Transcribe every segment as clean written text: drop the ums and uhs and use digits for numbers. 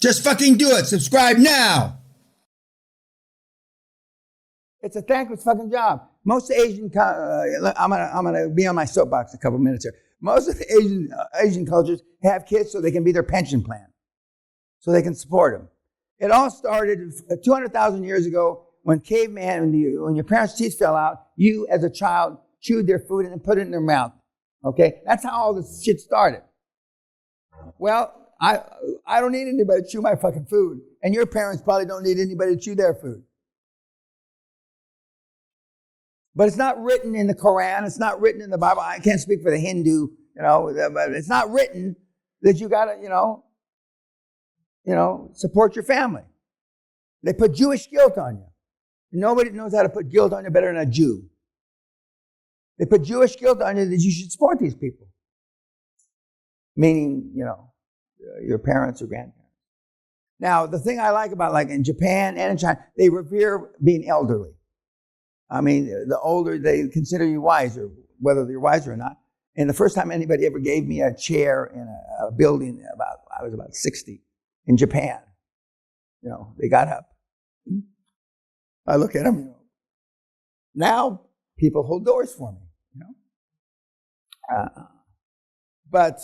Just fucking do it. Subscribe now. It's a thankless fucking job. Most Asian, I'm gonna be on my soapbox a couple minutes here. Most of the Asian cultures have kids so they can be their pension plan, so they can support them. It all started 200,000 years ago when caveman, when your parents' teeth fell out, you as a child chewed their food and put it in their mouth. Okay, that's how all this shit started. Well, I don't need anybody to chew my fucking food, and your parents probably don't need anybody to chew their food. But it's not written in the Quran. It's not written in the Bible. I can't speak for the Hindu, but it's not written that you gotta, support your family. They put Jewish guilt on you. Nobody knows how to put guilt on you better than a Jew. They put Jewish guilt on you that you should support these people. Meaning, your parents or grandparents. Now, the thing I like about, like in Japan and in China, they revere being elderly. I mean, the older they consider you wiser, whether you're wiser or not. And the first time anybody ever gave me a chair in a building, I was about 60 in Japan. They got up. I look at them. Now people hold doors for me. But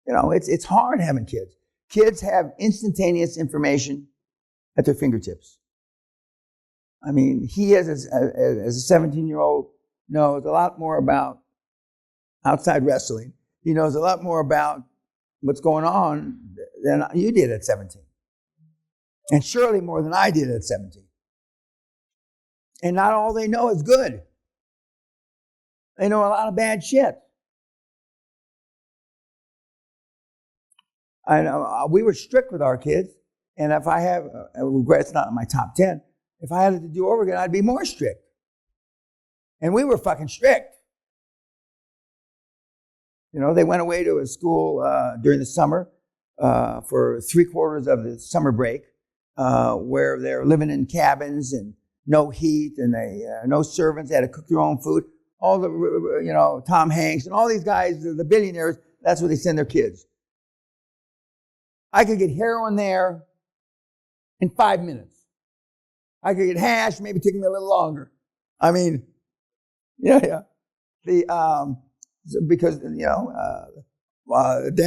it's hard having kids. Kids have instantaneous information at their fingertips. I mean, he as a 17-year-old knows a lot more about outside wrestling. He knows a lot more about what's going on than you did at 17. And surely more than I did at 17. And not all they know is good. They know a lot of bad shit. I know we were strict with our kids, and if I have, it's not in my top 10, if I had it to do over again, I'd be more strict. And we were fucking strict. They went away to a school during the summer for 3/4 of the summer break, where they're living in cabins and no heat and no servants. They had to cook their own food. All the, Tom Hanks and all these guys, the billionaires, that's where they send their kids. I could get heroin there in 5 minutes. I could get hash, maybe take me a little longer. I mean, yeah. Because, Dan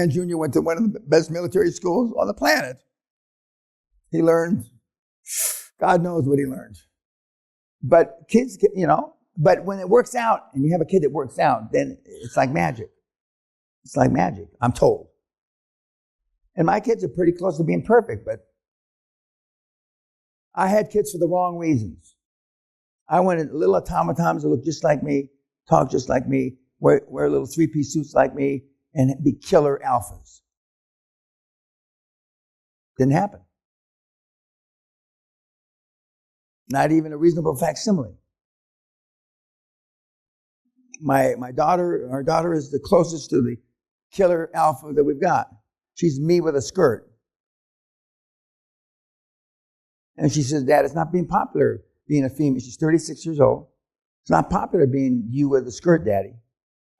Jr. went to one of the best military schools on the planet. He learned, God knows what he learned. But kids, but when it works out, and you have a kid that works out, then it's like magic. It's like magic, I'm told. And my kids are pretty close to being perfect, but I had kids for the wrong reasons. I wanted little automatons that look just like me, talk just like me, wear little 3-piece suits like me, and be killer alphas. Didn't happen. Not even a reasonable facsimile. Our daughter is the closest to the killer alpha that we've got. She's me with a skirt. And she says, Dad, it's not being popular being a female. She's 36 years old. It's not popular being you with a skirt, Daddy.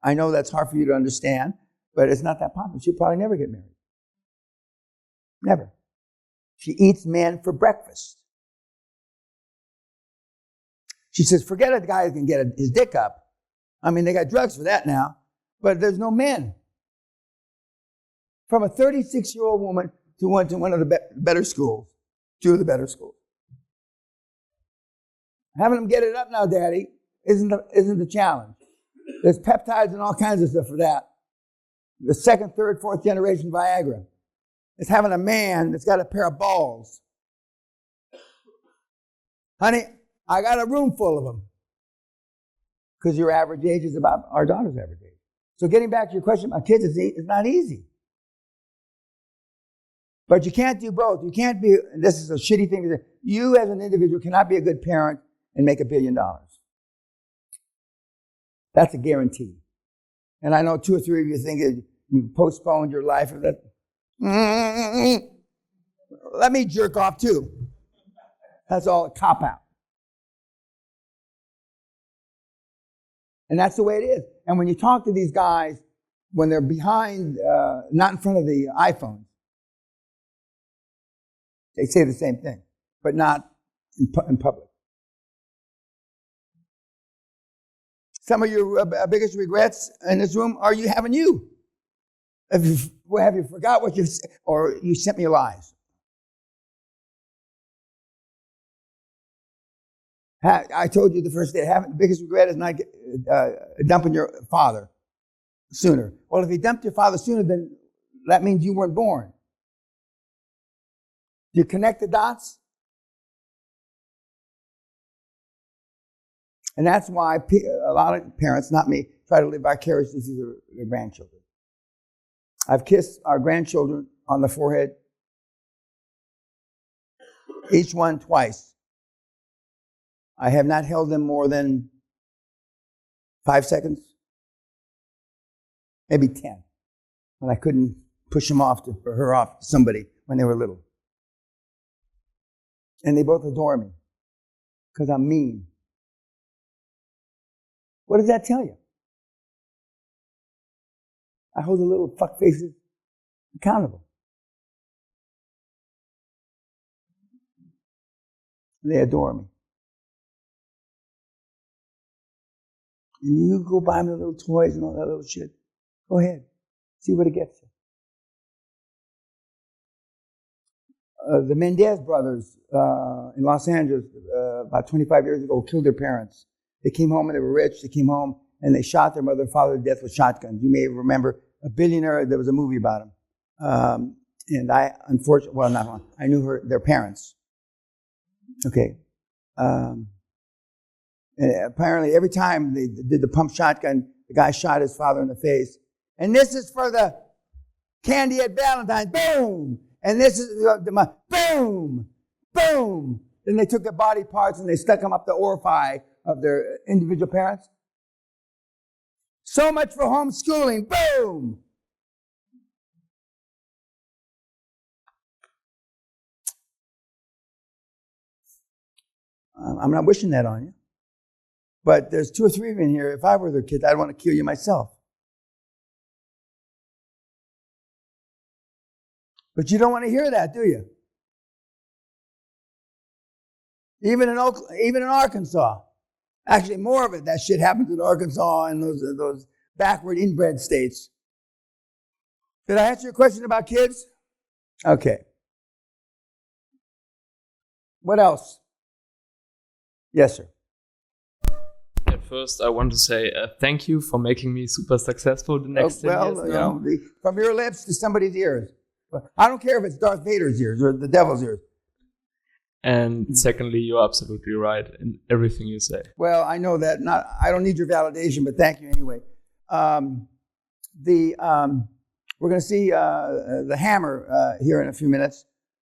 I know that's hard for you to understand, but it's not that popular. She'll probably never get married. Never. She eats men for breakfast. She says, forget a guy who can get his dick up. I mean, they got drugs for that now, but there's no men. From a 36-year-old woman to one of the better schools, 2 of the better schools. Having them get it up now, Daddy, isn't the challenge. There's peptides and all kinds of stuff for that. The 2nd, 3rd, 4th generation Viagra. It's having a man that's got a pair of balls. Honey, I got a room full of them. Because your average age is about our daughter's average age. So getting back to your question about kids, it's not easy. But you can't do both. You can't be, this is a shitty thing to say, you as an individual cannot be a good parent and make $1 billion. That's a guarantee. And I know 2 or 3 of you think that you postponed your life. Or that. Let me jerk off too. That's all a cop-out. And that's the way it is. And when you talk to these guys, when they're behind, not in front of the iPhone, They say the same thing, but not in public. Some of your biggest regrets in this room are you having you. Have you forgot what you said, or you sent me lies? I told you the first day, the biggest regret is not dumping your father sooner. Well, if he dumped your father sooner, then that means you weren't born. Do you connect the dots? And that's why a lot of parents, not me, try to live vicariously through their grandchildren. I've kissed our grandchildren on the forehead, each one twice. I have not held them more than 5 seconds, maybe 10, when I couldn't push them off or her off to somebody when they were little. And they both adore me because I'm mean. What does that tell you? I hold the little fuck faces accountable. They adore me. And you go buy them the little toys and all that little shit. Go ahead. See what it gets you. The Mendez brothers in Los Angeles about 25 years ago killed their parents. They came home and they were rich. They came home and they shot their mother and father to death with shotguns. You may remember a billionaire. There was a movie about him. And I, unfortunately, well, not one. I knew their parents. Okay. And apparently, every time they did the pump shotgun, the guy shot his father in the face. And this is for the candy at Valentine's. Boom! And this is the boom! Boom! Then they took their body parts and they stuck them up the orifice of their individual parents. So much for homeschooling. Boom! I'm not wishing that on you. But there's 2 or 3 of you in here. If I were their kids, I'd want to kill you myself. But you don't want to hear that, do you? Even in Arkansas. Actually, more of it, that shit happens in Arkansas and those backward inbred states. Did I answer your question about kids? Okay. What else? Yes, sir. At first, I want to say thank you for making me super successful the next 10 years. You know, from your lips to somebody's ears. I don't care if it's Darth Vader's ears or the devil's ears. And secondly, you're absolutely right in everything you say. Well, I know that. I don't need your validation, but thank you anyway. We're going to see the hammer here in a few minutes.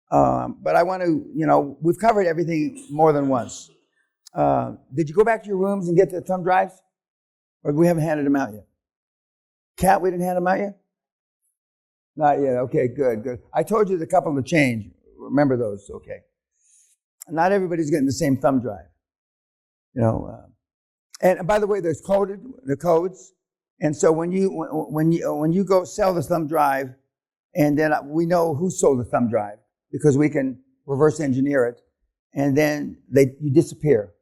But I want to, we've covered everything more than once. Did you go back to your rooms and get the thumb drives? Or we haven't handed them out yet? Kat, we didn't hand them out yet? Not yet. Okay, good. I told you the couple to change. Remember those, okay. Not everybody's getting the same thumb drive. And by the way, there's the codes. And so when you go sell the thumb drive, and then we know who sold the thumb drive because we can reverse engineer it, and then you disappear.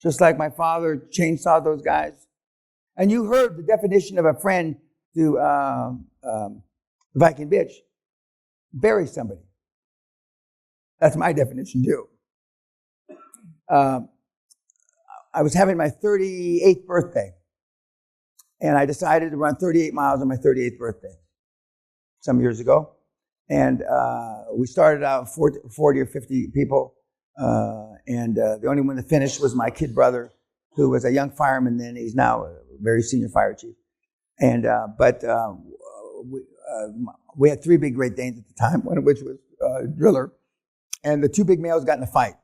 Just like my father chainsawed those guys. And you heard the definition of a friend to Viking bitch. Bury somebody. That's my definition too. I was having my 38th birthday. And I decided to run 38 miles on my 38th birthday some years ago. And we started out 40 or 50 people. And the only one that finished was my kid brother, who was a young fireman then. He's now a very senior fire chief. And we had 3 big Great Danes at the time, one of which was Driller. And the 2 big males got in a fight.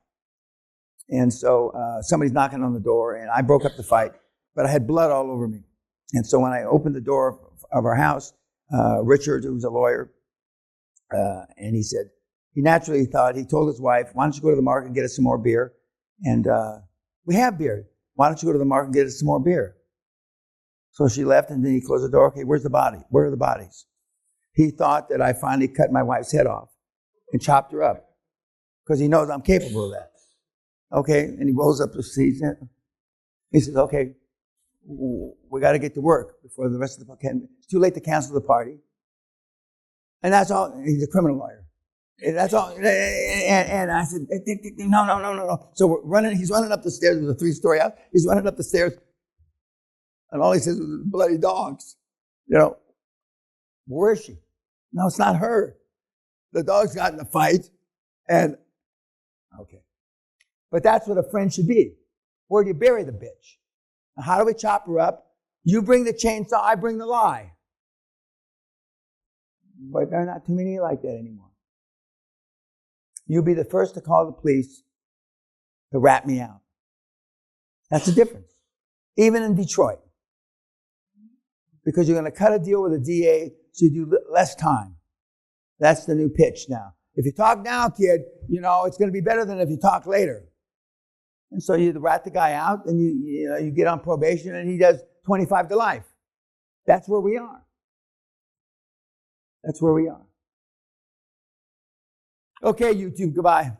And so somebody's knocking on the door, and I broke up the fight, but I had blood all over me. And so when I opened the door of our house, Richard, who was a lawyer, and he said, he naturally thought, he told his wife, why don't you go to the market and get us some more beer? And we have beer. Why don't you go to the market and get us some more beer? So she left, and then he closed the door. Okay, where's the body? Where are the bodies? He thought that I finally cut my wife's head off. and chopped her up because he knows I'm capable of that. Okay, and he rolls up the sleeves. He says, okay, we got to get to work before the rest of the can. It's too late to cancel the party. And that's all. He's a criminal lawyer. And that's all. And I said, no. So he's running up the stairs. It was a 3-story house. He's running up the stairs. And all he says was, bloody dogs. Where is she? No, it's not her. The dogs got in a fight. And, okay. But that's what a friend should be. Where do you bury the bitch? Now, how do we chop her up? You bring the chainsaw, I bring the lie. But there are not too many like that anymore. You'll be the first to call the police to rat me out. That's the difference. Even in Detroit. Because you're going to cut a deal with a DA so you do less time. That's the new pitch now. If you talk now, kid, it's going to be better than if you talk later. And so you rat the guy out and you get on probation and he does 25 to life. That's where we are. That's where we are. Okay, YouTube, goodbye.